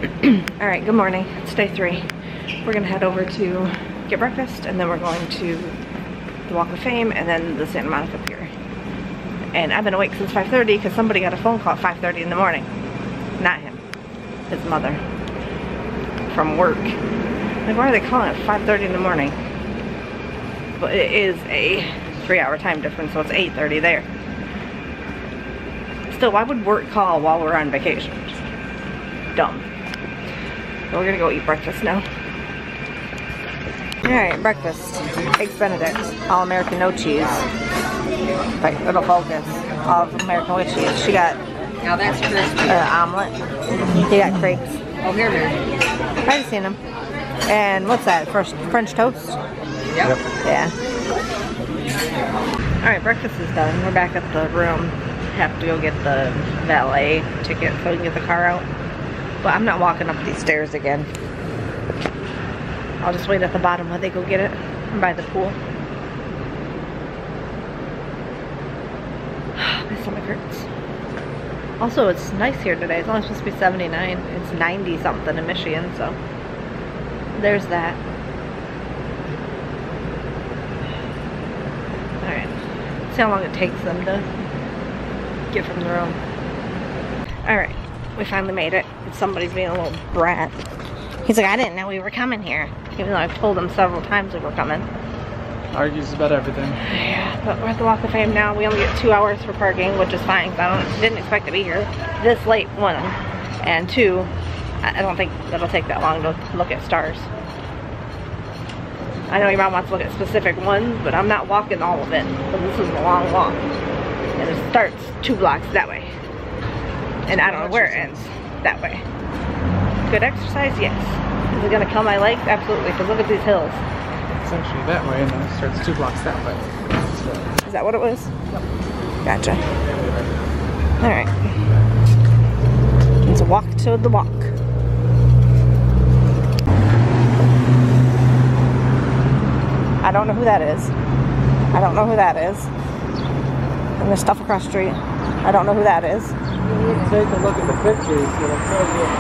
Alright, good morning. It's day 3. We're gonna head over to get breakfast, and then we're going to the Walk of Fame, and then the Santa Monica Pier. And I've been awake since 5:30 because somebody got a phone call at 5:30 in the morning. Not him. His mother. From work. Like, why are they calling at 5:30 in the morning? But it is a 3-hour time difference, so it's 8:30 there. Still, why would work call while we're on vacation? Just dumb. So we're gonna go eat breakfast now. Alright, breakfast. Eggs Benedict. All American, no cheese. Right, it'll focus. All American with cheese. She got now that's crispy. Omelet. He got crepes. Oh, here it is. I've seen them. And what's that? French toast? Yep. Yeah. Alright, breakfast is done. We're back at the room. Have to go get the valet ticket so we can get the car out. But I'm not walking up these stairs again. I'll just wait at the bottom while they go get it by the pool. My stomach hurts. Also, it's nice here today. It's only supposed to be 79. It's 90 something in Michigan, so there's that. Alright. See how long it takes them to get from the room. Alright. We finally made it. Somebody's being a little brat. He's like, I didn't know we were coming here. Even though I've told him several times we were coming. Argues about everything. Yeah, but we're at the Walk of Fame now. We only get 2 hours for parking, which is fine, because I didn't expect to be here this late, 1. And 2, I don't think it'll take that long to look at stars. I know your mom wants to look at specific ones, but I'm not walking all of it, because this is a long walk. And it starts 2 blocks that way. And I don't know where it ends that way. Good exercise? Yes. Is it going to kill my legs? Absolutely, because look at these hills. It's actually that way, and then it starts 2 blocks that way. So. Is that what it was? Yep. Gotcha. Alright. It's a walk to the walk. I don't know who that is. I don't know who that is. And there's stuff across the street. I don't know who that is. Take a look at the pictures. It'll tell you what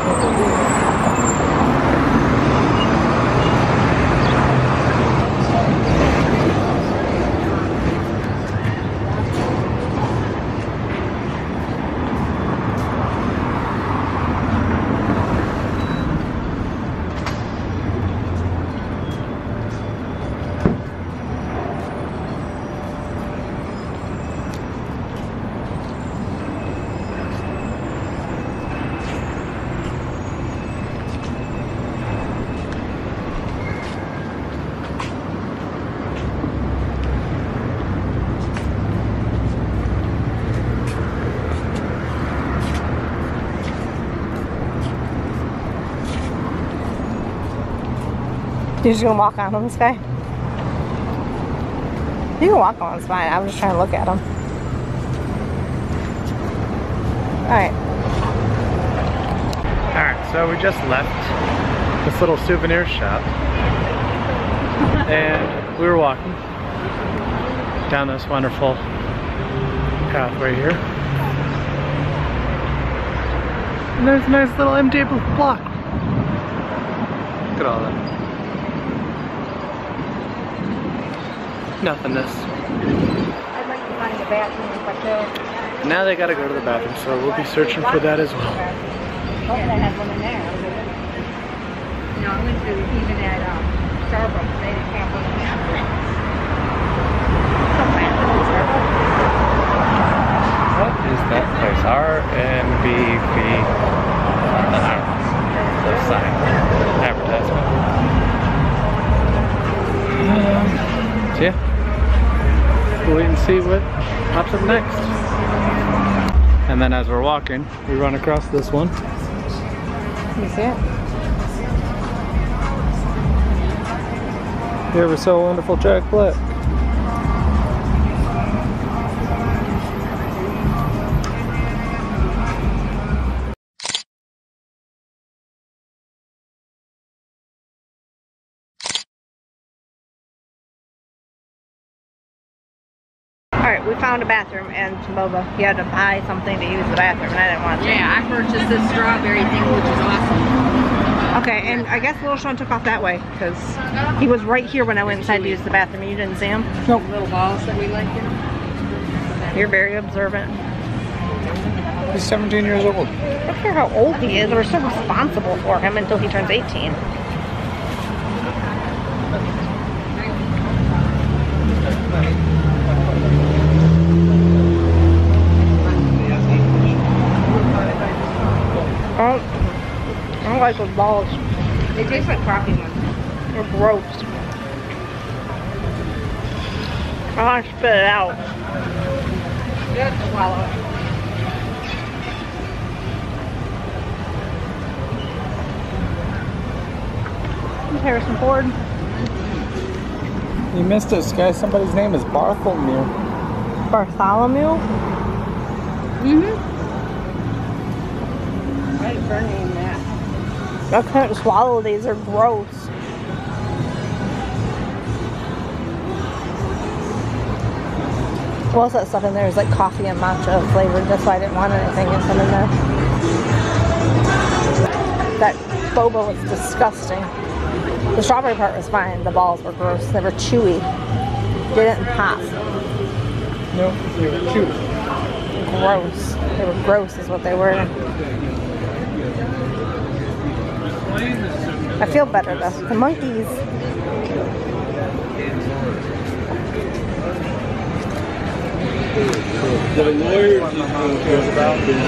You're just gonna walk on them, this guy? You can walk on them, it's fine. I'm just trying to look at them. Alright. Alright, so we just left this little souvenir shop. And we were walking down this wonderful pathway here. And there's a nice little empty block. Look at all that. Nothingness. I'd like to find a bathroom if I could. Now they gotta go to the bathroom, so we'll be searching for that as well. Hope they have one in there. No, I went to even at Starbucks. They didn't have one in there. What is that place? R&B fee. I don't know. The sign. Advertisement. So yeah. We'll wait and see what pops up next. And then as we're walking, we run across this one. You see it? The ever so wonderful Jack Black. Alright, we found a bathroom, and Boba, you had to buy something to use the bathroom, and I didn't want to. Yeah, I purchased this strawberry thing, which is awesome. Okay, and I guess Little Sean took off that way because he was right here when I went inside to use the bathroom. You didn't see him? Nope. Little balls that we like here. You're very observant. He's 17 years old. I don't care how old he is. We're still responsible for him until he turns 18. I don't like those balls. They taste like coffee ones. They're gross. I want to spit it out. Just swallow it. Harrison Ford. You missed us, guys. Somebody's name is Bartholomew. Bartholomew? Mm-hmm. I had her name that. I couldn't swallow these. They're gross. What's that stuff in there? Is like coffee and matcha flavored. That's why I didn't want anything in there. That boba was disgusting. The strawberry part was fine. The balls were gross. They were chewy. They didn't pop. Nope, they were chewy. Gross. They were gross is what they were. I feel better though. The monkeys.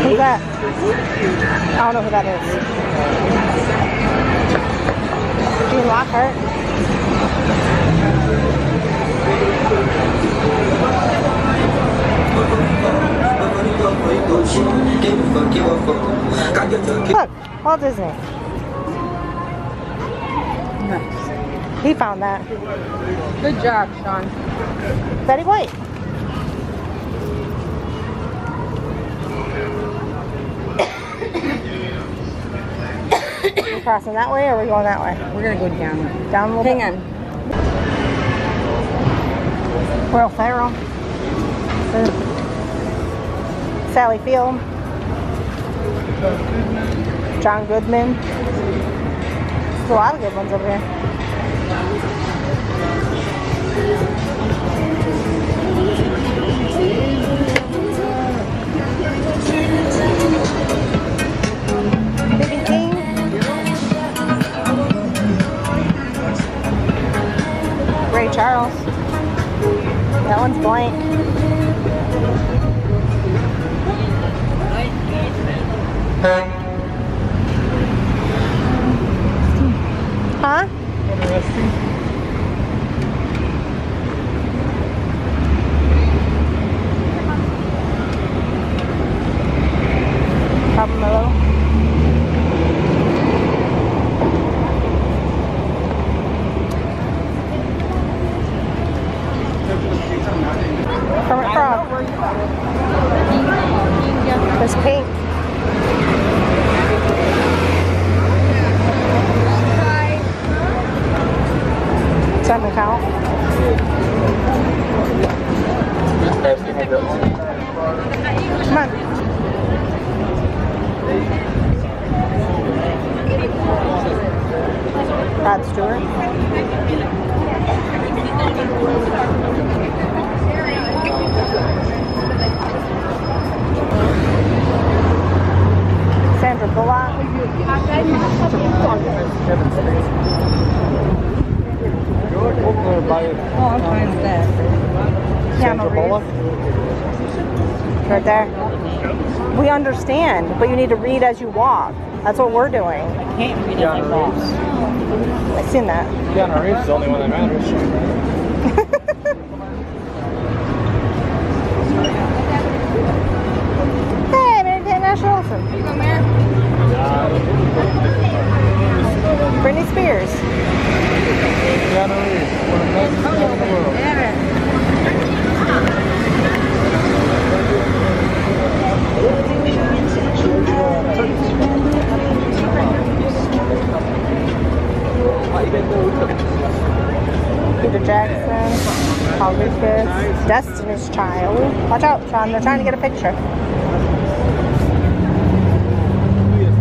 Who's that? I don't know who that is. Gene Lockhart. Look, Walt Disney. Nice. He found that. Good job, Sean. Betty White. We're crossing that way or are we going that way? We're gonna go down. Down a little bit? Hang on. Will Ferrell. Sally Field. John Goodman. There's a lot of good ones over here. B.B. King. Ray Charles. That one's blank. Huh? Interesting. Carmelo. Kermit Frog. There's Pink. Simon Cowell. Come on. Rod Stewart. Sandra Bullock. Oh, I'm fine with that. Sandra Bullock. Right there. We understand, but you need to read as you walk. That's what we're doing. I can't read it like that. I've seen that. Keanu Reeves is the only one that matters. Hey, Mary Kate and Ashley Olsen. You go, Mary? Britney Spears. Keanu Reeves, one of the best men in the world. Peter Jackson, Paul Lucas, Destiny's Child. Watch out, Sean, they're trying to get a picture.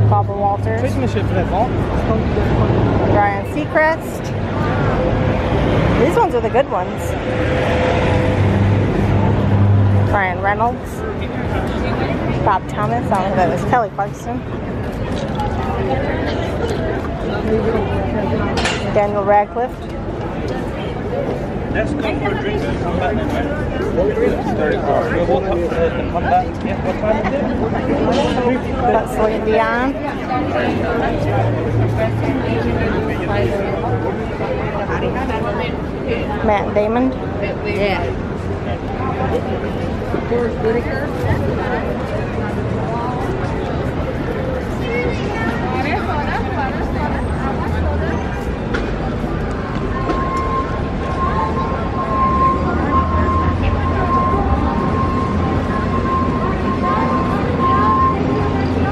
Barbara Walters. Foster's. Ryan Seacrest. These ones are the good ones. Ryan Reynolds. Bob Thomas. I don't know if that was Kelly Clarkson. Daniel Radcliffe. Let's come for a drink and come back then, right? We'll come back. Yeah, what time is it? That's Celine Dion. Matt Damon. Yeah. Forrest Whitaker.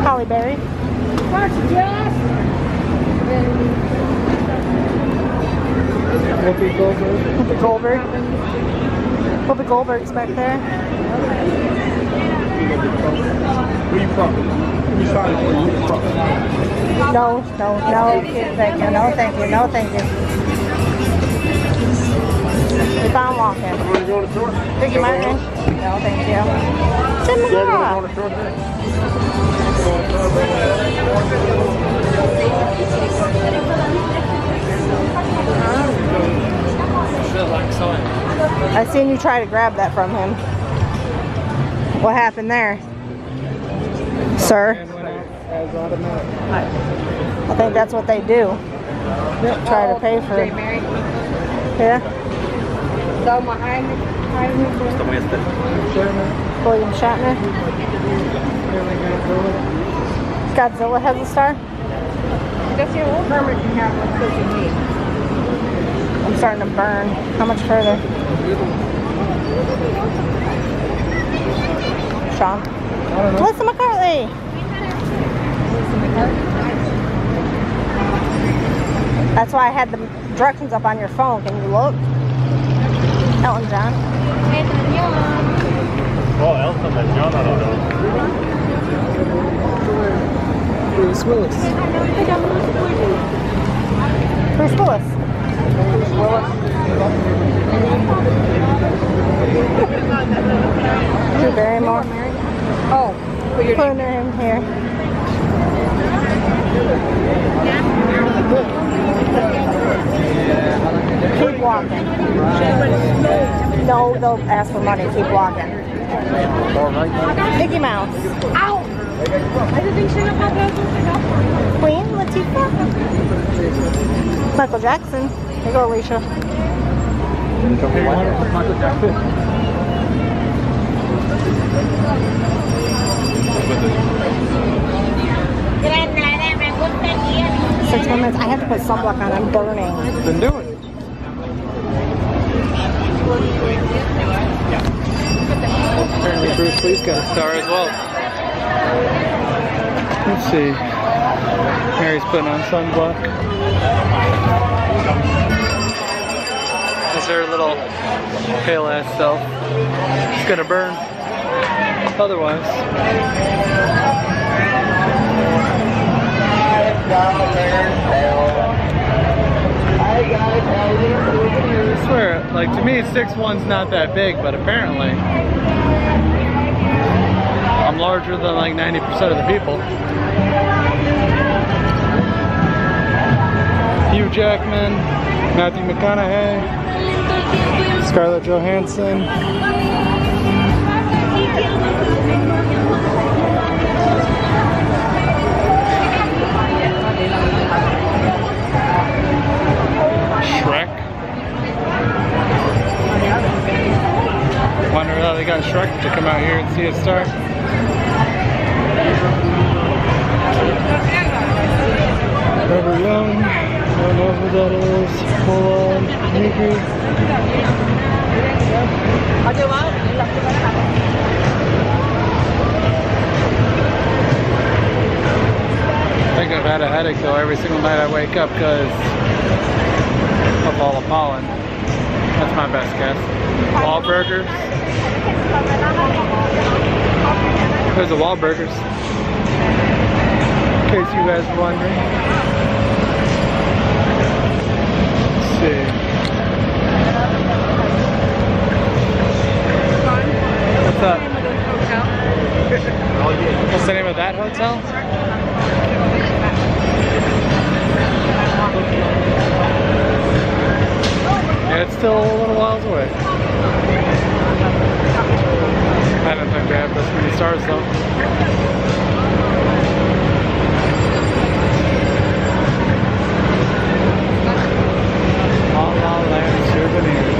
Halle Berry. Whoopi Goldberg. Whoopi Goldberg. Whoopi Goldberg's back there. Where you from? Which side of where you from? No, thank you, no, thank you, no, thank you. Keep on walking. You want to go to the store? Ricky Martin? No, thank you. Tim You want to go McGraw. to the store today? I seen you try to grab that from him. What happened there? Sir? As automatic. I think that's what they do. Try to pay for it. Yeah? Selma Hayek. William Shatner. Godzilla has a star. Does your old Herman can have one because you need? I'm starting to burn. How much further? Sean? I don't know. Melissa McCarthy. That's why I had the directions up on your phone. Can you look? Elton John. Oh, Elton and John, I don't know. Bruce Willis. Bruce Willis. Drew Barrymore. Oh, put your Putting her in here. Keep walking. No, they'll ask for money. Keep walking. Mickey Mouse. Ow! Queen Latifah. Michael Jackson. There you go, Alicia. Michael Jackson. 6 more minutes. I have to put sunblock on. I'm burning. Been doing. Apparently Bruce Lee's got a star as well. Let's see. Mary's putting on sunblock. Is her little pale ass self. It's gonna burn. Otherwise. I swear, like to me 6'1's not that big, but apparently I'm larger than like 90% of the people. Hugh Jackman, Matthew McConaughey, Scarlett Johansson. Shrek. Wonder how they got Shrek to come out here and see a star. Trevor Young, I don't know who that is. Hold on, maybe. I think I've had a headache though every single night I wake up because of all the pollen. That's my best guess. Wahlburgers. There's the Wahlburgers. case you guys are wondering. Let's see. What's up? What's the name of that hotel? Yeah, it's still a little whiles away. I don't think they have this many stars though. La La Land souvenirs.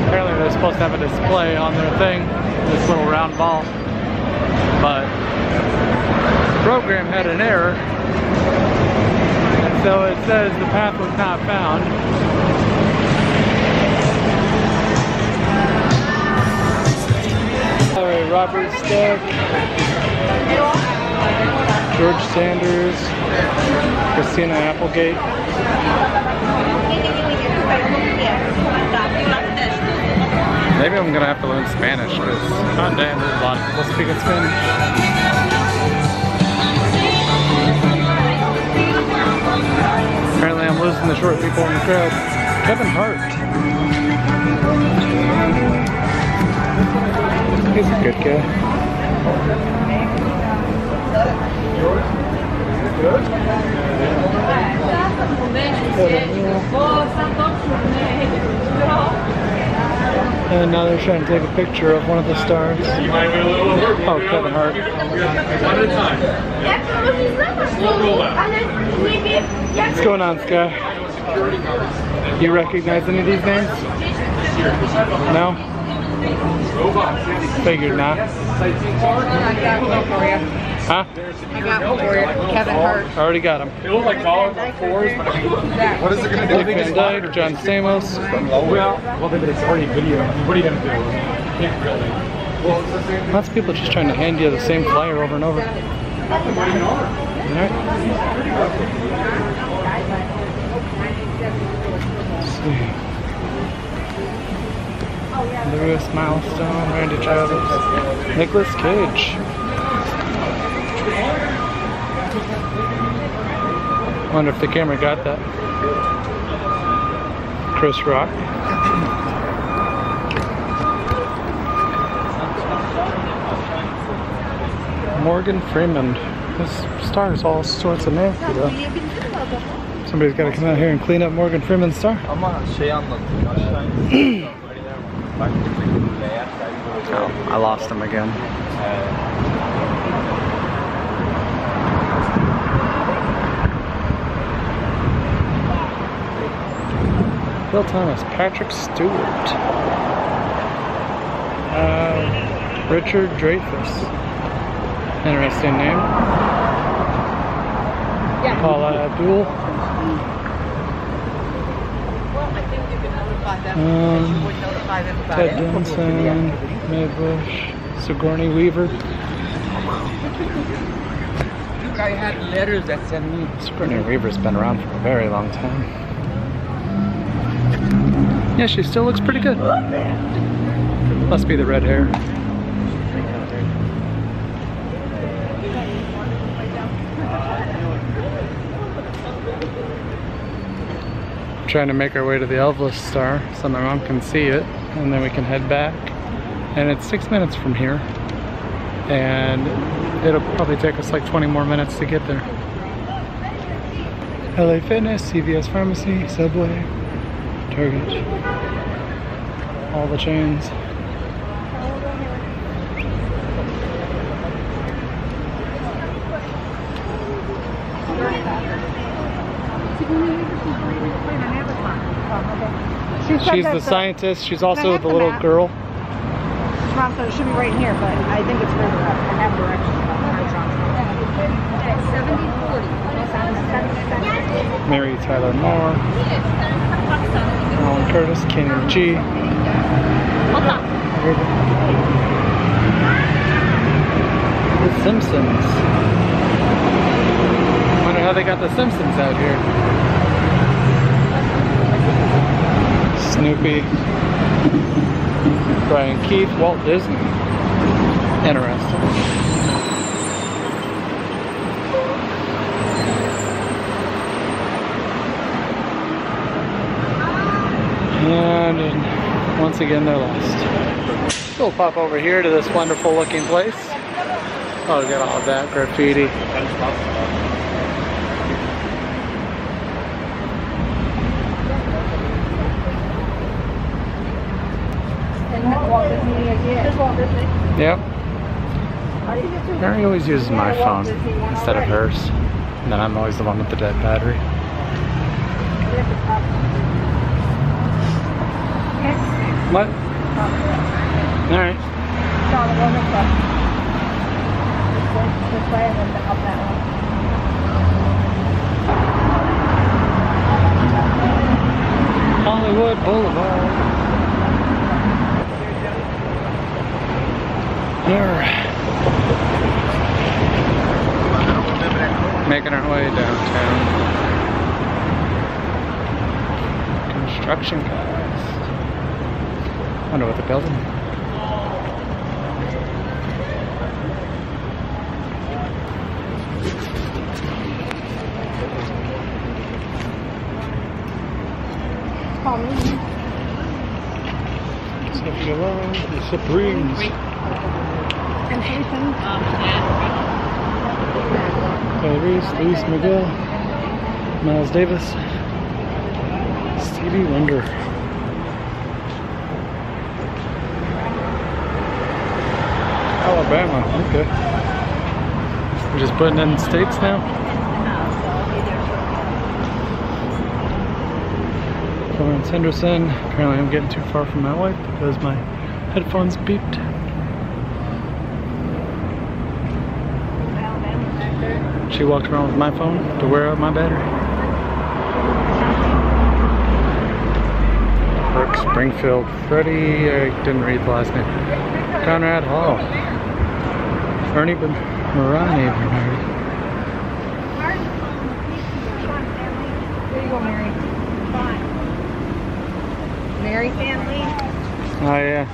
Apparently they're supposed to have a display on their thing, this little round ball, but the program had an error, and so it says the path was not found. Alright, Robert Stack, George Sanders, Christina Applegate. Maybe I'm gonna have to learn Spanish because god damn, there's a lot of people speaking Spanish. Apparently I'm losing the short people in the crowd. Kevin Hart. He's a good guy. And now they're trying to take a picture of one of the stars. Oh, Kevin Hart. What's going on, Sky? You recognize any of these names? No? Figured not. I got one for you. Huh? I got one for you. Kevin Hart. Already got him. They look like dollars on fours, but I mean, what is it going to do? Dick Van Dyke, John Stamos. Well, but it's already video. What are you going to do? Can't really. Lots of people just trying to hand you the same flyer over and over. Alright. Let's see. Lewis Milestone, Randy Travis, Nicolas Cage. Wonder if the camera got that. Chris Rock. Morgan Freeman. This star's all sorts of nasty though. Somebody's got to come out here and clean up Morgan Freeman's star. Oh, I lost him again. Bill Thomas, Patrick Stewart, Richard Dreyfuss. Interesting name. Paula Abdul. Ted Danson, Mae Bush, Sigourney Weaver. I had letters that sent me. Sigourney Weaver's been around for a very long time. Yeah, she still looks pretty good. Must be the red hair. Trying to make our way to the Elvis Star so my mom can see it, and then we can head back. And it's 6 minutes from here, and it'll probably take us like 20 more minutes to get there. LA Fitness, CVS Pharmacy, Subway, Target, all the chains. She's the scientist. She's also the little girl. Mom said it should be right here, but I think it's further up. I have directions. 70-40. Mary Tyler Moore. Alan Curtis, Kenny G. The Simpsons. Wonder how they got the Simpsons out here. Snoopy, Brian Keith, Walt Disney. interesting. And once again, they're lost. So we'll pop over here to this wonderful looking place. Oh, look at all of that graffiti. Yep. Mary always uses my phone instead of hers. And then I'm always the one with the dead battery. What? Alright. Hollywood Boulevard. Making our way downtown. Construction guys. Wonder what they're building. The Supremes. Reese, Luis Miguel, Miles Davis, Stevie Wonder. Alabama, okay. We're just putting in states now. Florence Henderson. Apparently I'm getting too far from my wife because my headphones beeped. She walked around with my phone to wear out my battery. Brooke Springfield. Freddie, I didn't read the last name. Conrad Hall. Ernie Morani. There you go, Mary. Mary family. Oh yeah.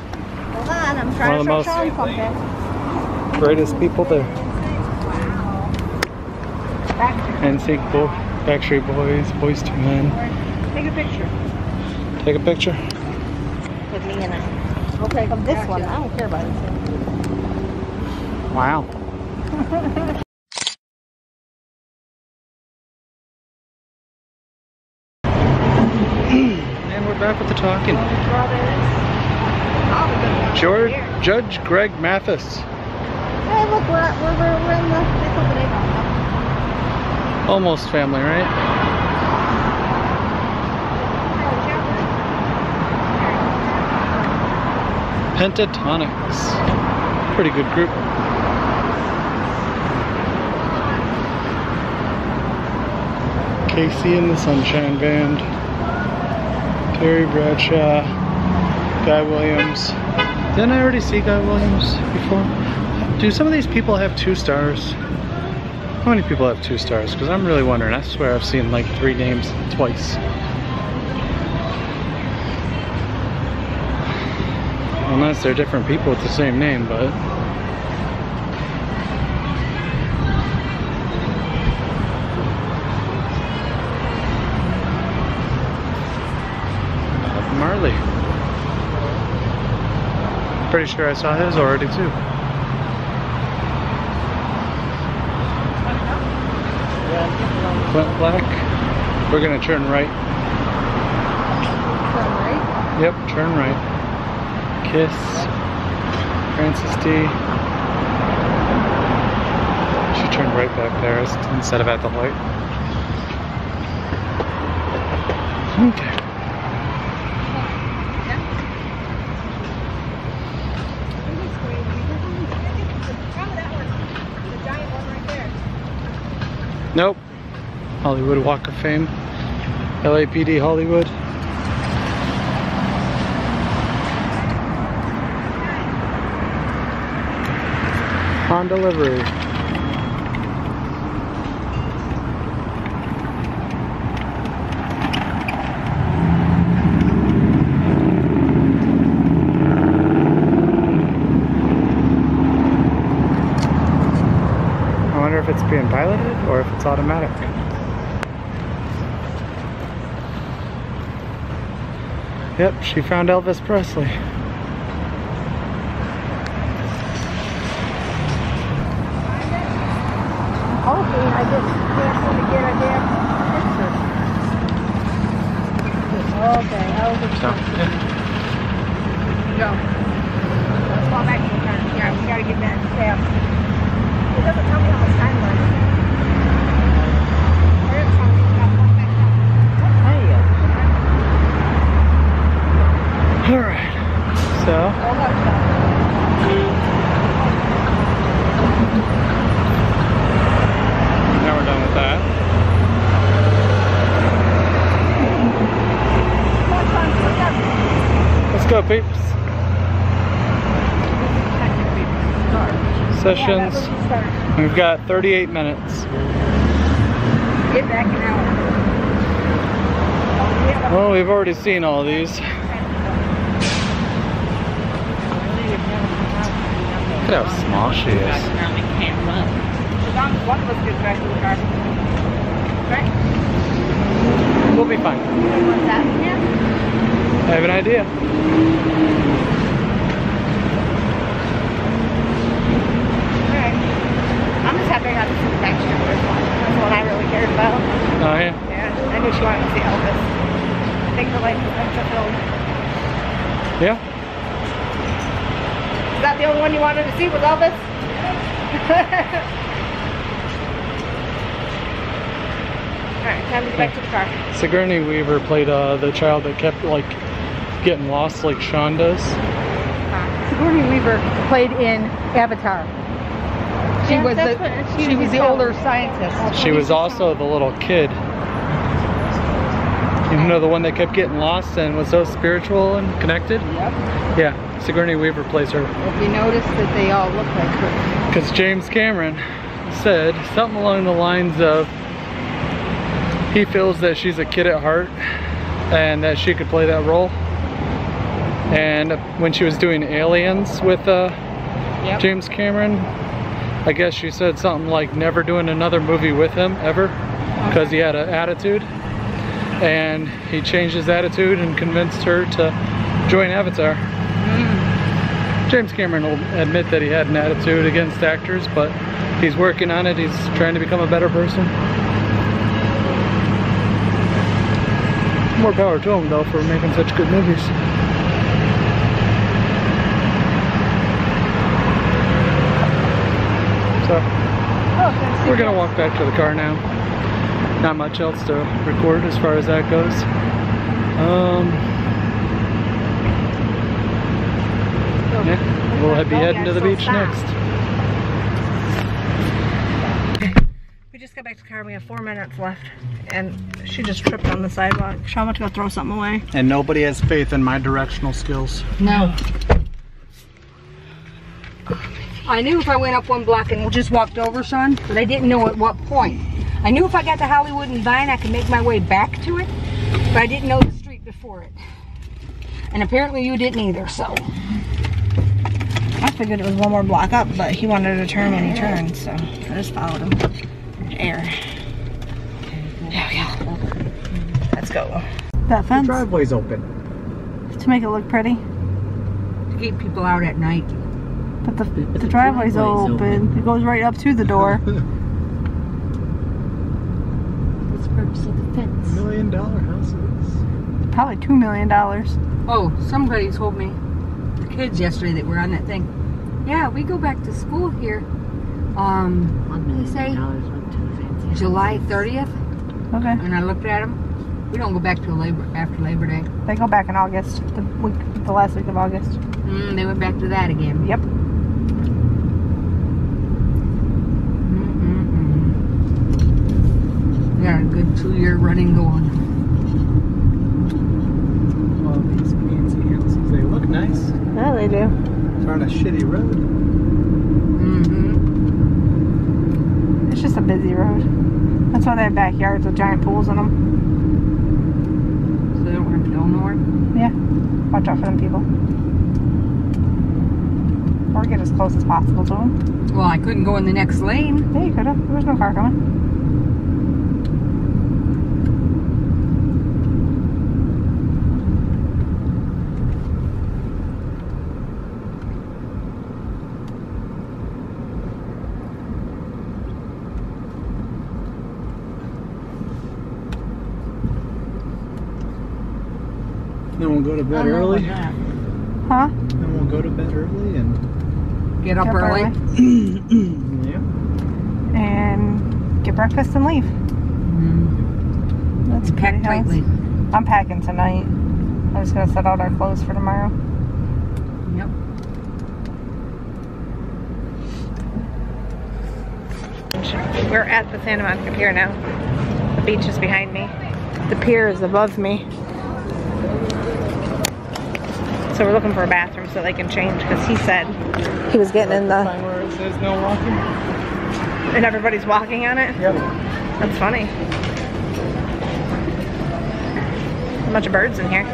Hold on, I'm trying to show you something. Greatest people there. NSYNC, Backstreet Boys, Boys II Men. Take a picture. Take a picture? With me and I. Okay, of this one. I don't care about this one. Wow. And we're back with the talking. Judge Greg Mathis. Hey, look, we're in the company. Almost family, right? Pentatonics. Pretty good group. Casey and the Sunshine Band. Terry Bradshaw. Guy Williams. Didn't I already see Guy Williams before? Do some of these people have 2 stars? How many people have 2 stars? Because I'm really wondering. I swear I've seen like 3 names twice. Unless they're different people with the same name, but... Bob Marley. Pretty sure I saw his already too. Clint Black. We're gonna turn right. Turn right? Yep, turn right. Kiss. Francis D. She turned right back there instead of at the light. Okay. Nope. Hollywood Walk of Fame. LAPD Hollywood. On delivery. wonder if it's being piloted or if it's automatic. Yep, she found Elvis Presley. Hoping I just can't seem to get a damn picture. Okay, Elvis Presley. Go. Let's go back to the car. Yeah, we gotta get that stamped. It doesn't tell me how much time left. Where it's from, it's got one back up. Alright, so Oh, that's that. now we're done with that. Let's go, peeps. Sessions. We've got 38 minutes. Get back an hour. Well, we've already seen all these. Look at how small she is. One of us gets back to the car. Right? We'll be fine. What's that again? I have an idea. Alright. I'm just happy I got to see the picture of this one. That's what I really cared about. Oh yeah? Yeah, I knew she wanted to see Elvis. I think the life was fulfilled. Yeah? Is that the only one you wanted to see was Elvis? Alright, time to get back to the car. Sigourney Weaver played the child that kept like getting lost like Sean does. Sigourney Weaver played in Avatar. She was the older scientist. She was also the little kid. You know, the one that kept getting lost and was so spiritual and connected? Yep. Yeah, Sigourney Weaver plays her. If you notice that they all look like her. Because James Cameron said something along the lines of he feels that she's a kid at heart and that she could play that role. And when she was doing Aliens with James Cameron, I guess she said something like never doing another movie with him ever because he had an attitude. And he changed his attitude and convinced her to join Avatar. James Cameron will admit that he had an attitude against actors, but he's working on it. He's trying to become a better person. More power to him though for making such good movies. So we're gonna walk back to the car now. Not much else to record as far as that goes. Yeah, we'll be heading to the beach next. We just got back to the car. We have 4 minutes left, and she just tripped on the sidewalk. Sean went to go throw something away. And nobody has faith in my directional skills. No. I knew if I went up one block and just walked over, son, but I didn't know at what point. I knew if I got to Hollywood and Vine, I could make my way back to it, but I didn't know the street before it. And apparently you didn't either, so. I figured it was one more block up, but he wanted to turn when he turned, so I just followed him. Air. There we go. Let's go. That fence? The driveway's open. To make it look pretty. To keep people out at night. But the driveway's open. It goes right up to the door. What's the purpose of the fence? $1 million houses. Probably $2 million. Oh, somebody told me, the kids yesterday that were on that thing. Yeah, we go back to school here. What did they say? July 30th. Okay. And I looked at them. We don't go back till after Labor Day. They go back in August, the last week of August. They went back to that again. Yep. We got a good 2-year running going. All these fancy houses, they look nice. Yeah, they do. They're on a shitty road. It's just a busy road. That's why they have backyards with giant pools in them. So they don't have to go nowhere? Yeah. Watch out for them people. or get as close as possible to him. Well, I couldn't go in the next lane. Yeah, you could have. There was no car coming. Then we'll go to bed early. Huh? Then we'll go to bed early and Get up early. yeah. And get breakfast and leave. That's Pack pretty nice. tightly. I'm packing tonight. I'm just gonna set out our clothes for tomorrow. Yep. We're at the Santa Monica Pier now. The beach is behind me. The pier is above me. So we're looking for a bathroom so they can change because he said he was getting in the... Sign where it says no walking. And everybody's walking on it? Yep. That's funny. A bunch of birds in here.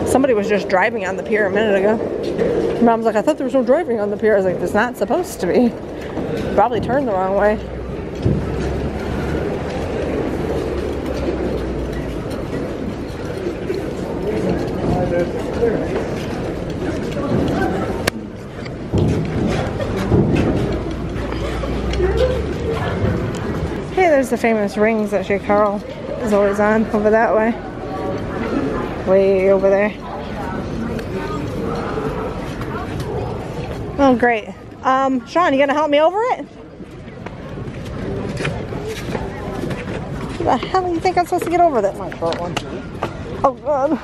Somebody was just driving on the pier a minute ago. Mom's like, I thought there was no driving on the pier. I was like, there's not supposed to be. Probably turned the wrong way. Hey, there's the famous rings that J. Carl is always on over that way. Way over there. Oh, great. Sean, you gonna help me over it? What the hell do you think I'm supposed to get over that? My short one. Oh, God.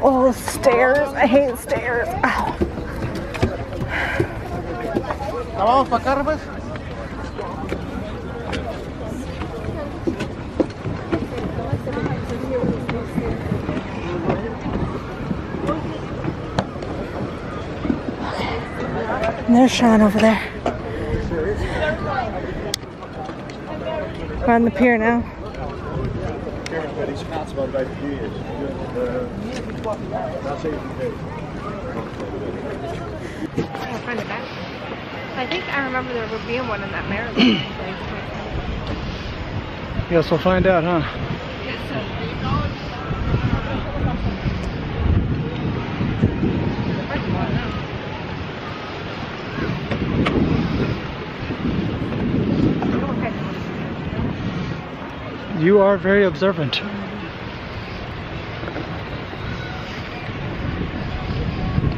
Oh, stairs. I hate stairs. Ow. Vamos para acá, pues. And there's Sean over there. We're on the pier now. I'll find it back. I think I remember there would be one in that Maryland place. Guess we'll find out, huh? You are very observant.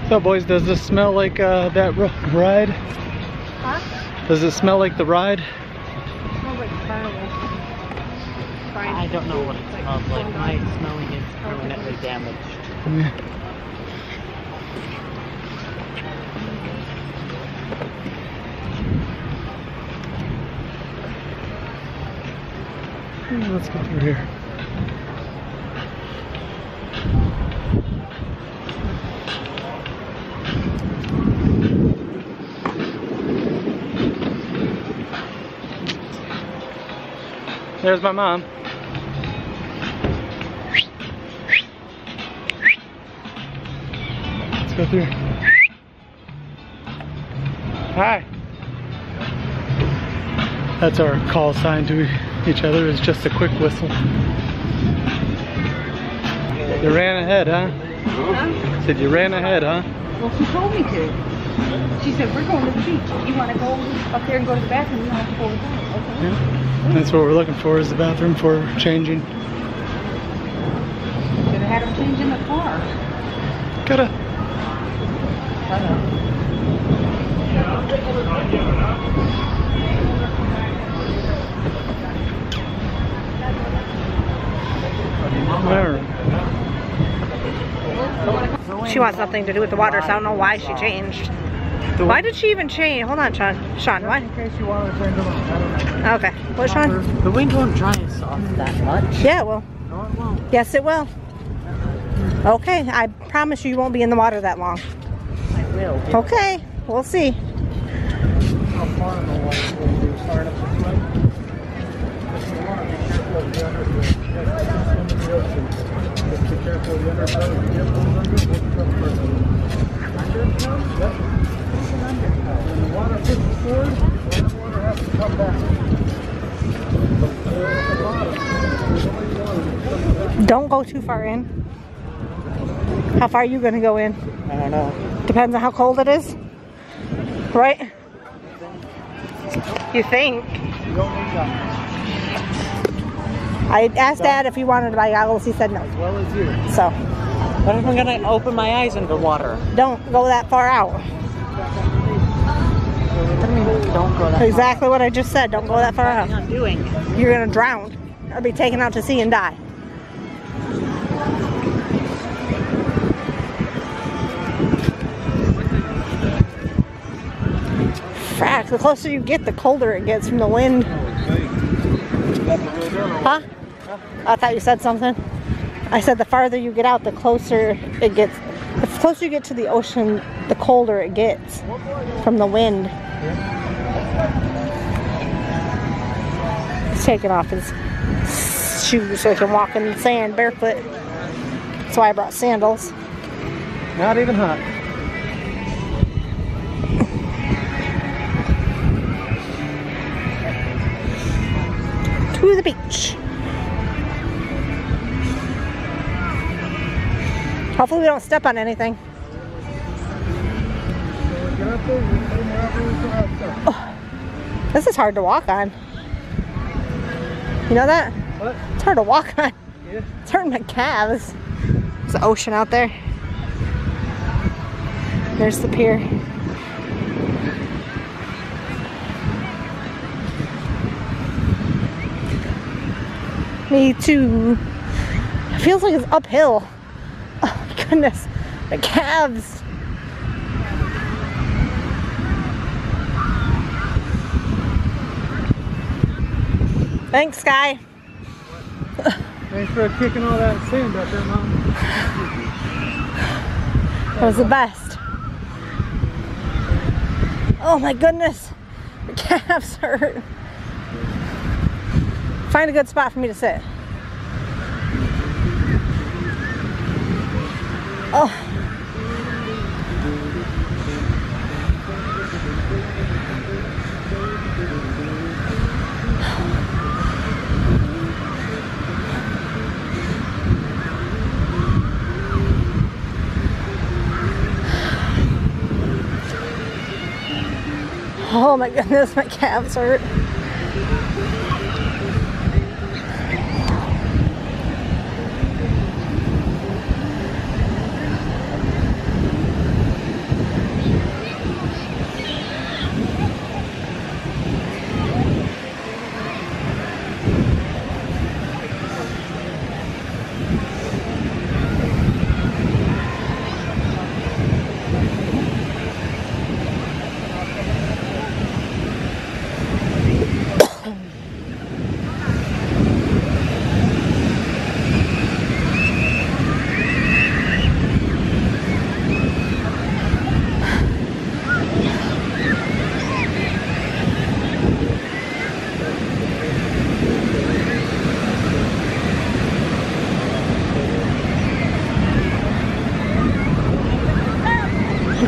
So, boys, does this smell like that ride? Huh? Does it smell like the ride? It smells like carnival. I don't know what it smells like. My smelling is permanently damaged. Yeah. Let's go through here. There's my mom. Let's go through. Hi. That's our call sign to each other, is just a quick whistle. You ran ahead, huh? Huh? Said you ran ahead, huh? Well, she told me to. She said, we're going to the beach. You want to go up there and go to the bathroom? You have to go with that. Okay. Yeah. That's what we're looking for, is the bathroom for changing. Should have had them change in the car. Coulda. There. She wants nothing to do with the water, so I don't know why she changed. Why did she even change? Hold on, Sean. Sean, why? In case you want to change them, I don't know. Okay. What, Sean? The wind won't dry us off that much. Yeah, well. No, it won't. Yes, it will. Okay, I promise you won't be in the water that long. I will. Okay, we'll see. How far in the water will you far enough to swim? Just in the water, be careful of the undertow. Just swim in the ocean. Just be careful of the undertow. If you get those under, we'll come first. Undertow? Yep. When the water pushes forward, the water has to come back. Don't go too far in. How far are you going to go in? I don't know. Depends on how cold it is. Right? You think? You don't need that. I asked Dad if he wanted to buy goggles. He said no. As well as you. So, What if I'm gonna open my eyes underwater? don't go that far out. What do you mean, don't go that Exactly what I just said. Don't go that far far? out. I'm doing. You're going to drown or be taken out to sea and die. Frack, the closer you get, the colder it gets from the wind. Huh? I thought you said something. I said the farther you get out, the closer it gets. The closer you get to the ocean, the colder it gets from the wind. He's taking off his shoes so he can walk in the sand barefoot. That's why I brought sandals. Not even hot. To the beach. Hopefully we don't step on anything. Oh, this is hard to walk on. You know that? What? It's hard to walk on. Yeah. It's hurting my calves. There's the ocean out there. There's the pier. Me too. It feels like it's uphill. Oh my goodness. My calves. Thanks, Sky. Thanks for kicking all that sand up there, Mom. That was the best. Oh my goodness. My calves hurt. Find a good spot for me to sit. Oh. Oh my goodness, my calves hurt.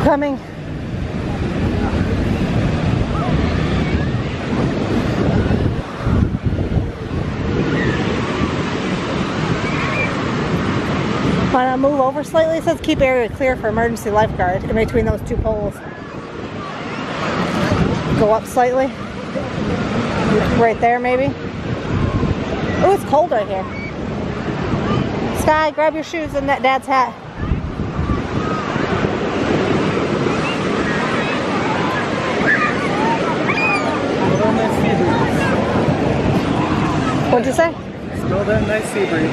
Coming. Want to move over slightly? It says keep area clear for emergency lifeguard in between those two poles. Go up slightly. Right there, maybe. Oh, it's cold right here. Sky, grab your shoes and that Dad's hat. What'd you say? Smell that nice sea breeze.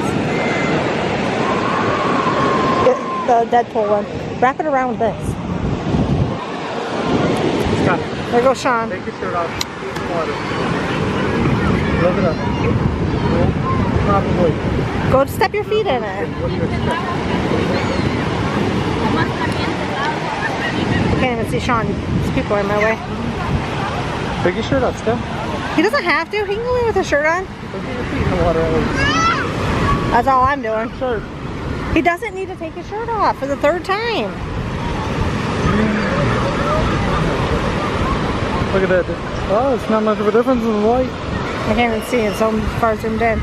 The Deadpool one. Wrap it around this. Scott, There goes Sean. take your shirt off. Water. Look it up. probably. Go step your feet in it. What do you expect? Can't even see Sean. There's people in my way. Take your shirt off, Steph. He doesn't have to. He can go in with a shirt on. Go get your feet in the water at least. That's all I'm doing. Shirt. He doesn't need to take his shirt off for the 3rd time. Look at that. Oh, it's not much of a difference in the light. I can't even see it, so far zoomed in.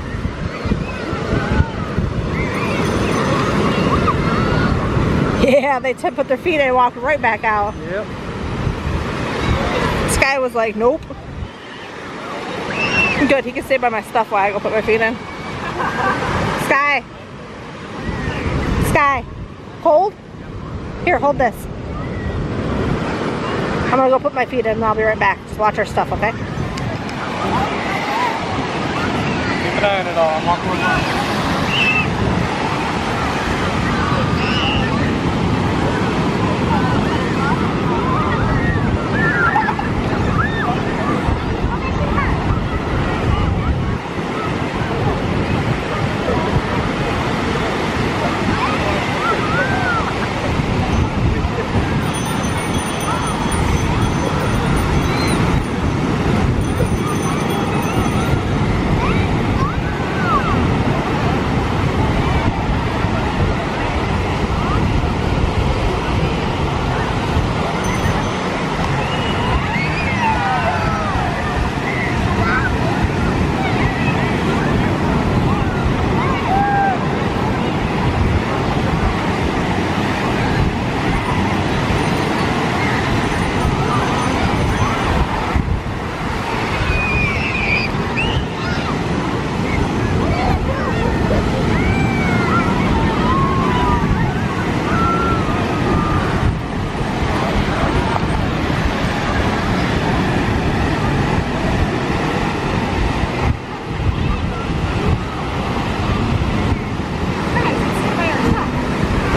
Yeah, they put their feet in and walked right back out. Yep. Sky was like, nope. Good, he can stay by my stuff while I go put my feet in. Sky. Sky. Hold. Here, hold this. I'm gonna go put my feet in and I'll be right back. Just watch our stuff, okay? Keep an eye on it all. I'm walking around.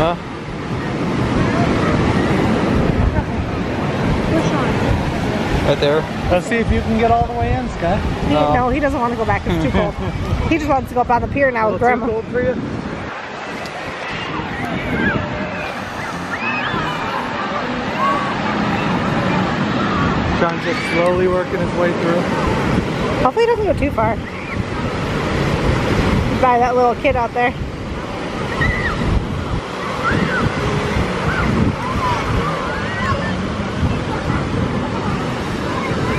Huh? Right there. Let's see if you can get all the way in, Sky. No, he doesn't want to go back. It's too cold. He just wants to go up on the pier now with Grandma. Too cold for you? Sean's just slowly working his way through. Hopefully he doesn't go too far. By that little kid out there.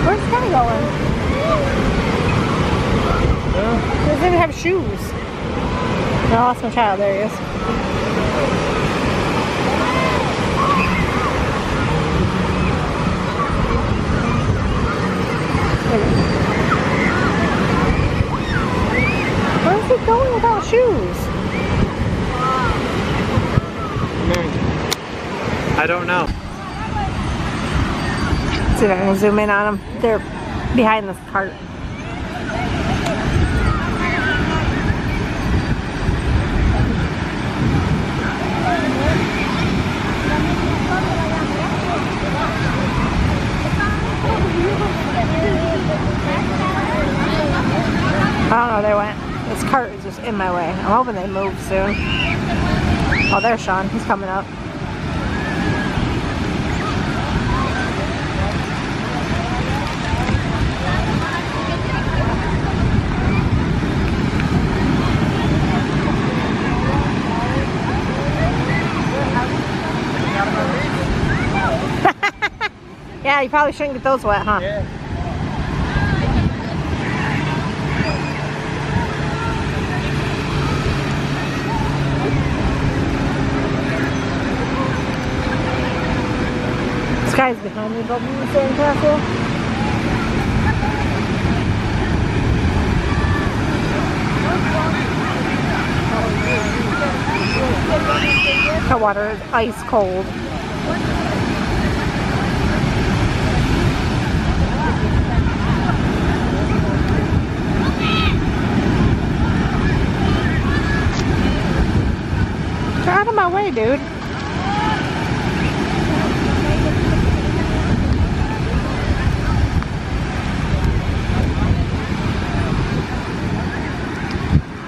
Where's Sky going? He doesn't even have shoes. I lost my child. There he is. Where's he going without shoes? I don't know. Let's see if I can zoom in on them. They're behind this cart. I don't know where they went. This cart is just in my way. I'm hoping they move soon. Oh, there's Sean. He's coming up. Yeah, you probably shouldn't get those wet, huh? Yeah. This guy's behind me building the sandcastle. The water is ice cold. Get out of my way, dude.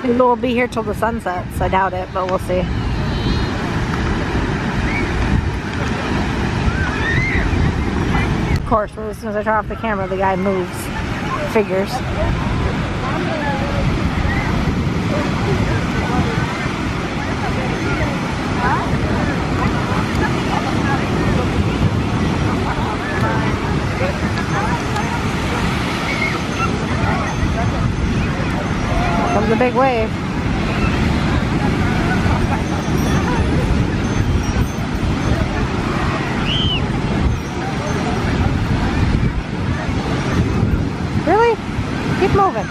Maybe we'll be here till the sun sets. I doubt it, but we'll see. Of course, as soon as I turn off the camera, the guy moves. Figures. Comes a big wave. Really? Keep moving.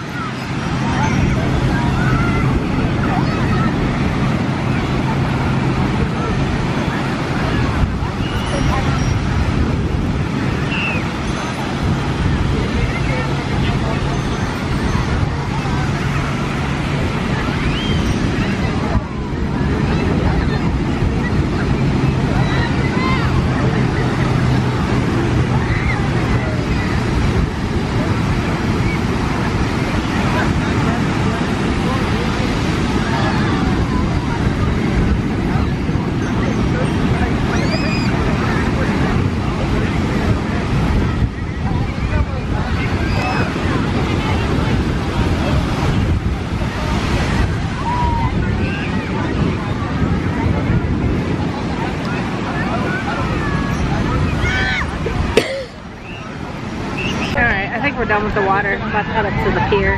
We're done with the water. I'm about to head up to the pier.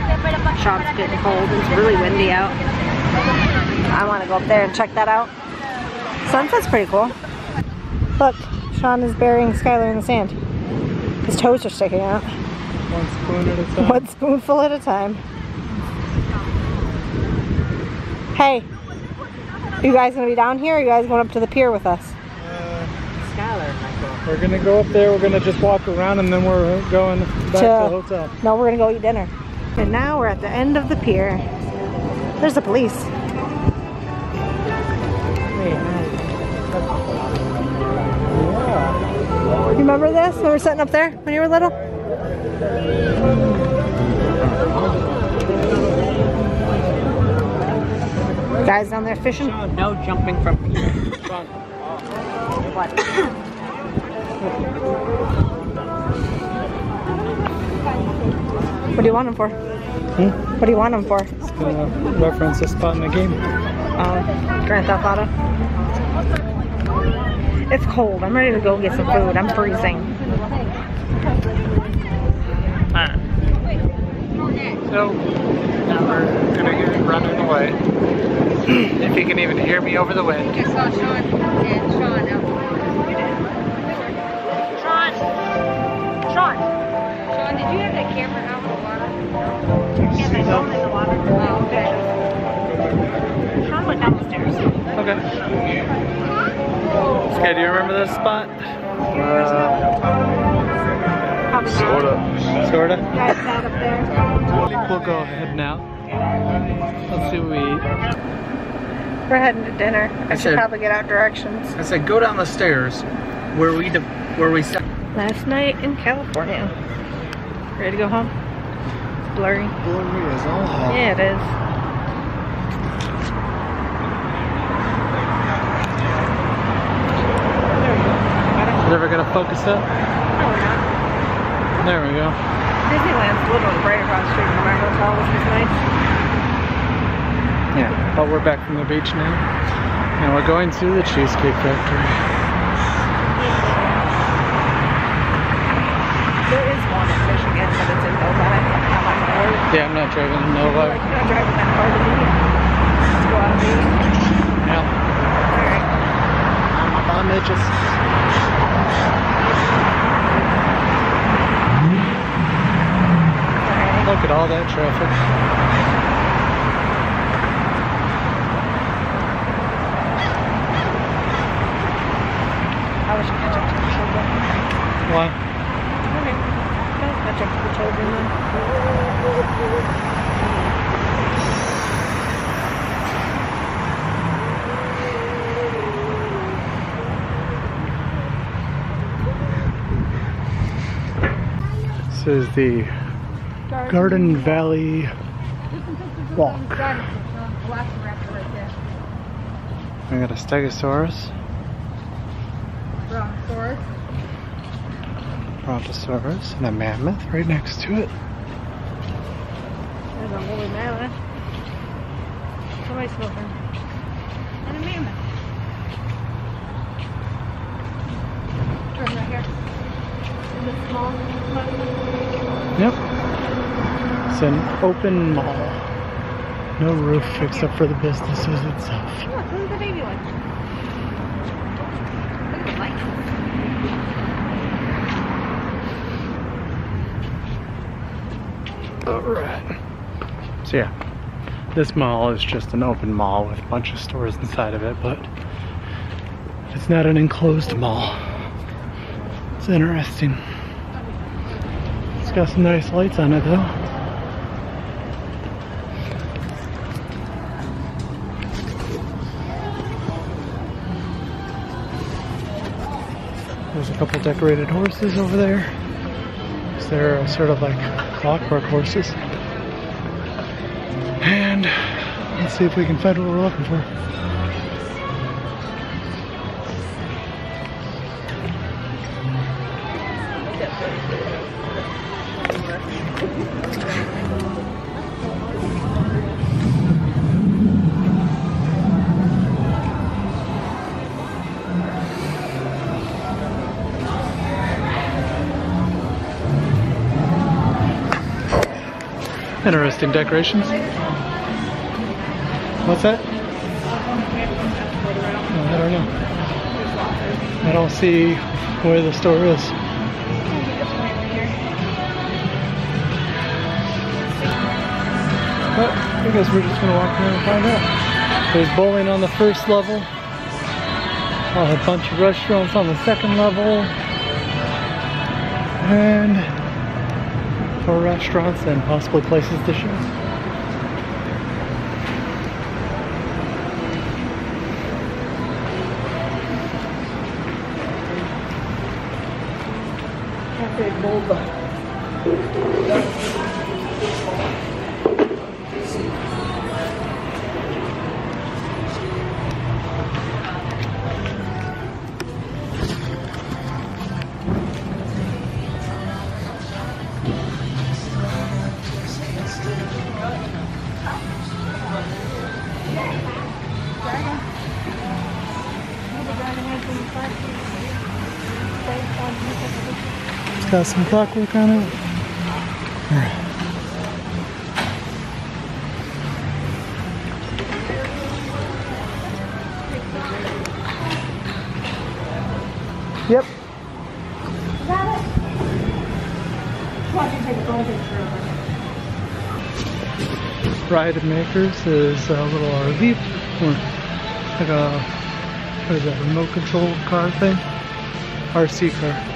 Sean's getting cold. It's really windy out. I want to go up there and check that out. Sunset's pretty cool. Look, Sean is burying Skylar in the sand. His toes are sticking out. One spoon at a time. One spoonful at a time. Hey, you guys gonna be down here, or are you guys going up to the pier with us? We're gonna go up there, we're gonna just walk around, and then we're going back to the hotel. No, we're gonna go eat dinner. And now we're at the end of the pier. There's the police. You remember this when we were sitting up there when you were little? Guys down there fishing? No jumping from pier. What? What do you want them for? What do you want them for? It's gonna reference a spot in the game. Grand Theft Auto. It's cold. I'm ready to go get some food. I'm freezing. Alright. So, now we're gonna get running away. If you can even hear me over the wind. I saw Sean and Sean out. Sean, did you have that camera out in the water? Yeah, my phone in the water. Oh, okay. Sean went down the stairs. Okay. Okay, do you remember this spot? Sorta. Guys sat up there. We'll go ahead now. Let's see what we eat. We're heading to dinner. I should said- probably get out directions. I said go down the stairs where we sat. Last night in California. Ready to go home? It's blurry. Blurry as all hell. Yeah, it is. Is it ever gonna focus up? No, we're not. There we go. Disneyland's literally right across the street from our hotel, which is nice. Yeah, but we're back from the beach now. And we're going to the Cheesecake Factory. There is one in Michigan, but it's in Novi. Not my road. Yeah, I'm not driving in Novi. Like, you're not driving that far to me. Let's go out and eat. Yeah. Alright. I'm up on midges. Look at all that traffic. I wish I could catch up to the children. Why? Okay. I'll catch up to the children then. This is the Garden Valley Walk. Velociraptor right there. We got a Stegosaurus, Brontosaurus, and a mammoth right next to it. There's a woolly mammoth. Somebody's smoking. And a mammoth. Right here. Is it small? Yep. It's an open mall. No roof except for the businesses itself. Look, who's the baby one? Look at the lights. Alright. So yeah, this mall is just an open mall with a bunch of stores inside of it, but it's not an enclosed mall. It's interesting. It's got some nice lights on it though. There's a couple decorated horses over there. They're sort of like clockwork horses. And let's see if we can find what we're looking for. Interesting decorations. What's that? I don't know. I don't see where the store is. But I guess we're just gonna walk around and find out. There's bowling on the first level. A bunch of restaurants on the second level. And for restaurants and possibly places to shop. Cafe Bulba. It's got some clockwork on it. Alright. Yep. Ride Makers is a little RV, or like a, what is that, remote control car thing? RC car.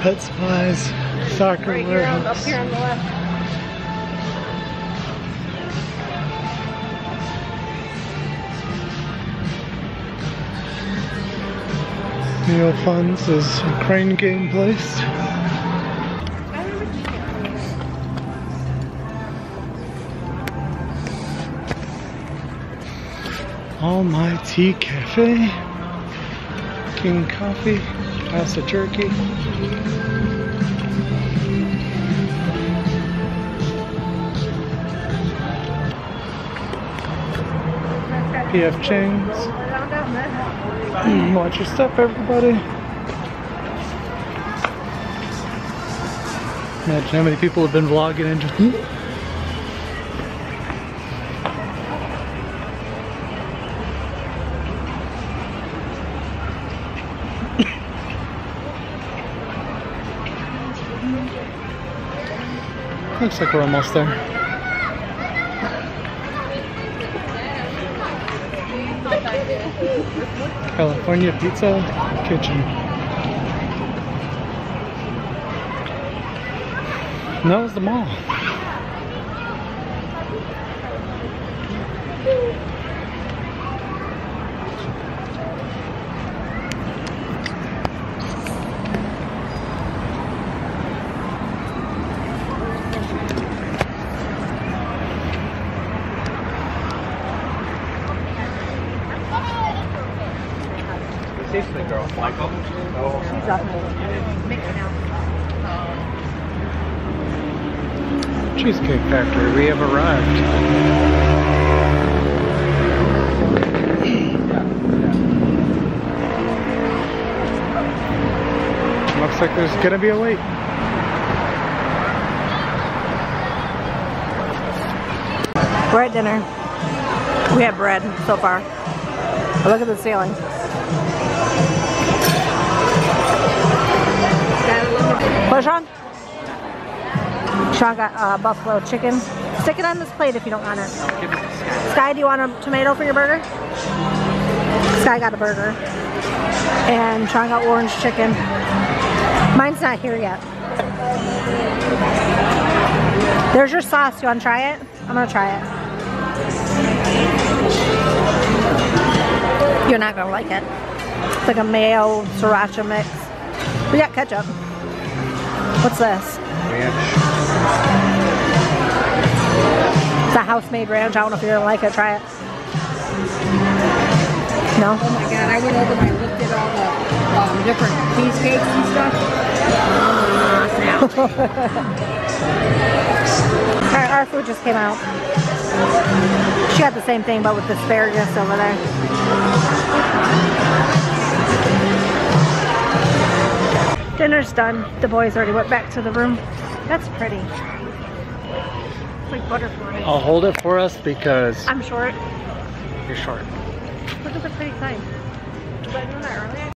Pet supplies, soccer Right here, up warehouse. here on the left. Neo Funds is a crane game place. Almighty Cafe, King Coffee, House of Turkey. PF Chang's. Watch your step, everybody. Imagine how many people have been vlogging and just looks like we're almost there. California Pizza Kitchen. And that was the mall. She's up mixing out. Cheesecake Factory, we have arrived. Looks like there's gonna be a wait. We're at dinner. We have bread so far. But look at the ceiling. What, Sean? Sean got buffalo chicken. Stick it on this plate if you don't want it. Sky, do you want a tomato for your burger? Sky got a burger. And Sean got orange chicken. Mine's not here yet. There's your sauce. You want to try it? I'm going to try it. You're not going to like it. It's like a mayo sriracha mix. We got ketchup. What's this? Ranch. It's a house-made ranch. I don't know if you're going to like it. Try it. No? Oh my God, I went over and I looked at all the different cheesecakes and stuff. Our food just came out. She got the same thing, but with asparagus over there. Dinner's done. The boys already went back to the room. That's pretty. It's like butterflies. I'll hold it for us because I'm short. you're short. Look at the pretty sign. Was I doing that earlier?